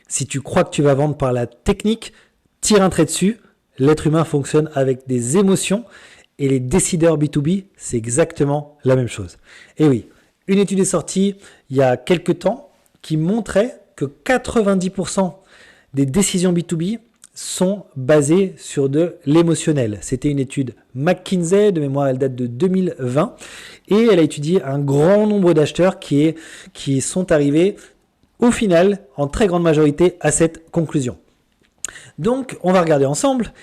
Si tu crois que tu vas vendre par la technique, tire un trait dessus. L'être humain fonctionne avec des émotions et les décideurs B2B, c'est exactement la même chose. Et oui, une étude est sortie il y a quelques temps qui montrait que 90% des décisions B2B sont basées sur de l'émotionnel. C'était une étude McKinsey, de mémoire elle date de 2020, et elle a étudié un grand nombre d'acheteurs qui sont arrivés au final, en très grande majorité, à cette conclusion. Donc, on va regarder ensemble,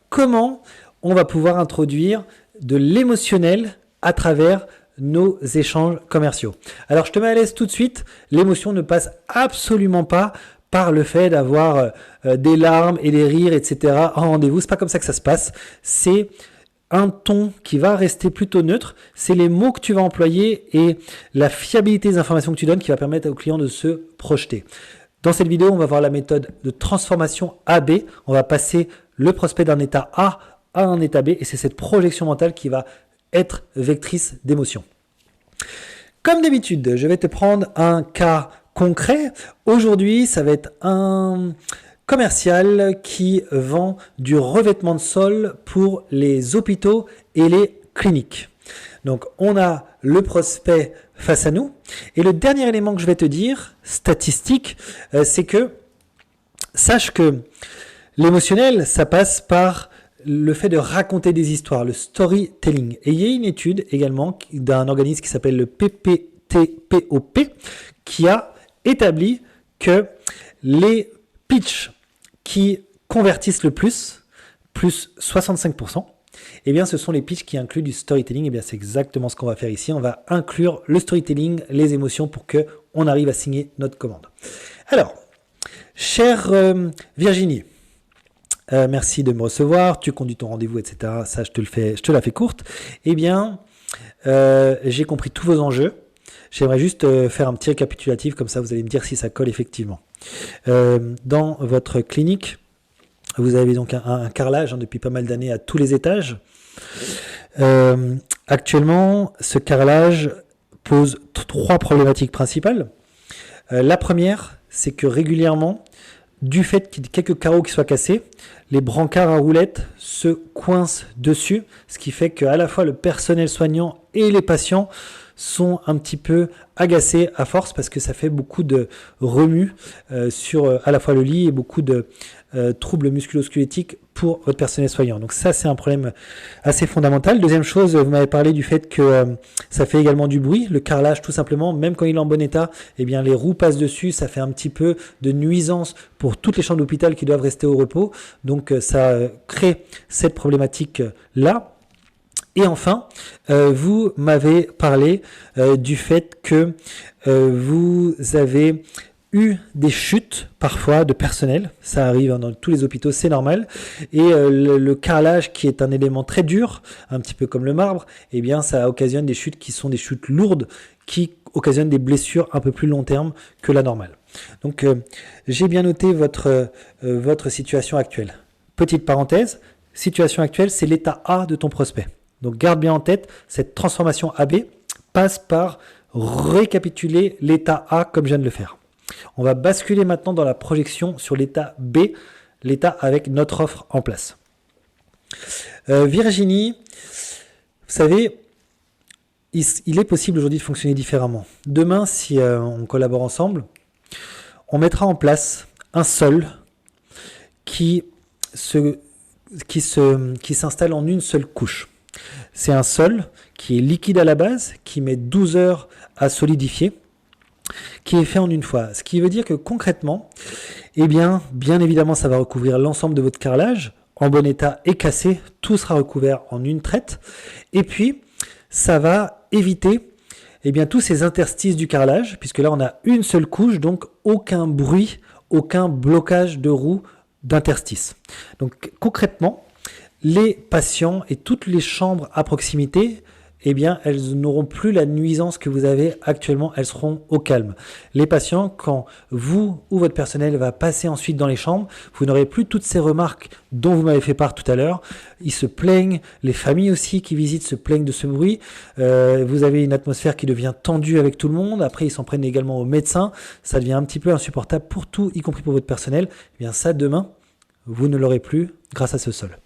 comment on va pouvoir introduire de l'émotionnel à travers nos échanges commerciaux. Alors, je te mets à l'aise tout de suite, l'émotion ne passe absolument pas par le fait d'avoir des larmes et des rires, etc. en rendez-vous. C'est pas comme ça que ça se passe. C'est un ton qui va rester plutôt neutre. C'est les mots que tu vas employer et la fiabilité des informations que tu donnes qui va permettre au client de se projeter. Dans cette vidéo, on va voir la méthode de transformation AB. On va passer le prospect d'un état A à un état B et c'est cette projection mentale qui va être vectrice d'émotion. Comme d'habitude, je vais te prendre un cas concret. Aujourd'hui, ça va être un commercial qui vend du revêtement de sol pour les hôpitaux et les cliniques. Donc, on a le prospect face à nous. Et le dernier élément que je vais te dire, statistique, c'est que sache que l'émotionnel, ça passe par le fait de raconter des histoires, le storytelling. Et il y a une étude également d'un organisme qui s'appelle le PPTPOP qui a établi que les pitchs qui convertissent le plus 65%, ce sont les pitchs qui incluent du storytelling. C'est exactement ce qu'on va faire ici. On va inclure le storytelling, les émotions pour qu'on arrive à signer notre commande. Alors, chère Virginie, merci de me recevoir. Tu conduis ton rendez-vous, etc. Ça, je te la fais courte. J'ai compris tous vos enjeux. J'aimerais juste faire un petit récapitulatif, comme ça vous allez me dire si ça colle effectivement. Dans votre clinique, vous avez donc un carrelage depuis pas mal d'années à tous les étages. Actuellement, ce carrelage pose 3 problématiques principales. La première, c'est que régulièrement, du fait qu'il y ait quelques carreaux qui soient cassés, les brancards à roulettes se coincent dessus, ce qui fait qu'à la fois le personnel soignant et les patients sont un petit peu agacés à force parce que ça fait beaucoup de remue sur à la fois le lit et beaucoup de troubles musculo-squelettiques pour votre personnel soignant. Donc ça, c'est un problème assez fondamental. Deuxième chose, vous m'avez parlé du fait que ça fait également du bruit. Le carrelage, tout simplement, même quand il est en bon état, les roues passent dessus, ça fait un petit peu de nuisance pour toutes les chambres d'hôpital qui doivent rester au repos. Donc ça crée cette problématique-là. Et enfin, vous m'avez parlé du fait que vous avez eu des chutes parfois de personnel, ça arrive dans tous les hôpitaux, c'est normal, et le carrelage qui est un élément très dur, un petit peu comme le marbre, ça occasionne des chutes qui sont des chutes lourdes, qui occasionnent des blessures un peu plus long terme que la normale. Donc j'ai bien noté votre situation actuelle. Petite parenthèse, situation actuelle, c'est l'état A de ton prospect. Donc garde bien en tête, cette transformation AB passe par récapituler l'état A comme je viens de le faire. On va basculer maintenant dans la projection sur l'état B, l'état avec notre offre en place. Virginie, vous savez, il est possible aujourd'hui de fonctionner différemment. Demain, si on collabore ensemble, on mettra en place un sol qui s'installe en une seule couche. C'est un sol qui est liquide à la base, qui met 12 heures à solidifier, qui est fait en une fois. Ce qui veut dire que concrètement, bien évidemment, ça va recouvrir l'ensemble de votre carrelage, en bon état et cassé, tout sera recouvert en une traite. Et puis, ça va éviter tous ces interstices du carrelage, puisque là, on a une seule couche, donc aucun bruit, aucun blocage de roue d'interstice. Donc concrètement, les patients et toutes les chambres à proximité eh bien, elles n'auront plus la nuisance que vous avez actuellement, elles seront au calme. Les patients, quand vous ou votre personnel va passer ensuite dans les chambres, vous n'aurez plus toutes ces remarques dont vous m'avez fait part tout à l'heure. Ils se plaignent, les familles aussi qui visitent se plaignent de ce bruit. Vous avez une atmosphère qui devient tendue avec tout le monde. Après, ils s'en prennent également aux médecins. Ça devient un petit peu insupportable pour tout, y compris pour votre personnel. Eh bien, ça, demain, vous ne l'aurez plus grâce à ce sol.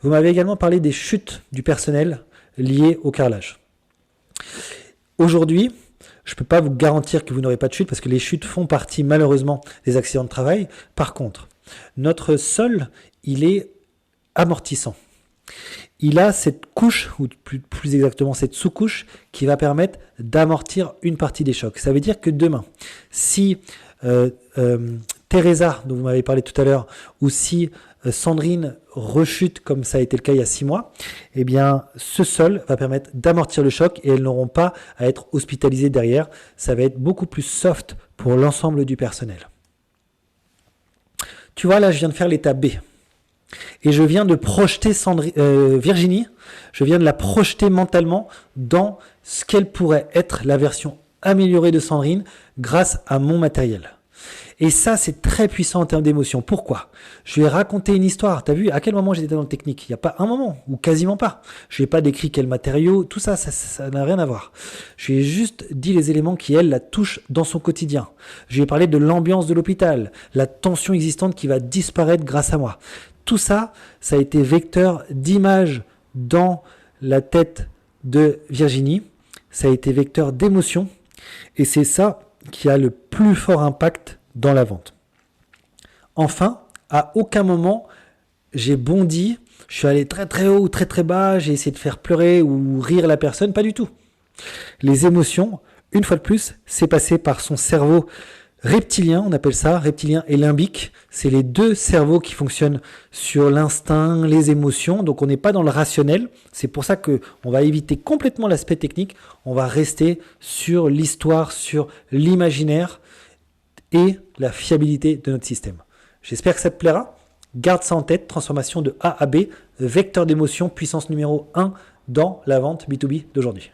Vous m'avez également parlé des chutes du personnel liées au carrelage. Aujourd'hui, je ne peux pas vous garantir que vous n'aurez pas de chute parce que les chutes font partie malheureusement des accidents de travail. Par contre, notre sol, il est amortissant. Il a cette couche, ou plus exactement cette sous-couche, qui va permettre d'amortir une partie des chocs. Ça veut dire que demain, si Teresa, dont vous m'avez parlé tout à l'heure, ou si Sandrine rechute comme ça a été le cas il y a 6 mois, eh bien ce sol va permettre d'amortir le choc et elles n'auront pas à être hospitalisées derrière. Ça va être beaucoup plus soft pour l'ensemble du personnel. Tu vois, là je viens de faire l'étape B. Et je viens de projeter Virginie, je viens de la projeter mentalement dans ce qu'elle pourrait être la version améliorée de Sandrine grâce à mon matériel. Et ça, c'est très puissant en termes d'émotion. Pourquoi? Je lui ai raconté une histoire. Tu as vu à quel moment j'étais dans le technique? Il n'y a pas un moment, ou quasiment pas. Je lui ai pas décrit quel matériau, tout ça, ça n'a rien à voir. Je lui ai juste dit les éléments qui, elle, la touchent dans son quotidien. Je lui ai parlé de l'ambiance de l'hôpital, la tension existante qui va disparaître grâce à moi. Tout ça, ça a été vecteur d'image dans la tête de Virginie. Ça a été vecteur d'émotion. Et c'est ça qui a le plus fort impact dans la vente. Enfin, à aucun moment, j'ai bondi, je suis allé très très haut ou très très bas, j'ai essayé de faire pleurer ou rire la personne, pas du tout. Les émotions, une fois de plus, c'est passé par son cerveau reptilien, on appelle ça, reptilien et limbique. C'est les deux cerveaux qui fonctionnent sur l'instinct, les émotions. Donc on n'est pas dans le rationnel. C'est pour ça qu'on va éviter complètement l'aspect technique. On va rester sur l'histoire, sur l'imaginaire et la fiabilité de notre système. J'espère que ça te plaira. Garde ça en tête, transformation de A à B, vecteur d'émotion, puissance numéro 1 dans la vente B2B d'aujourd'hui.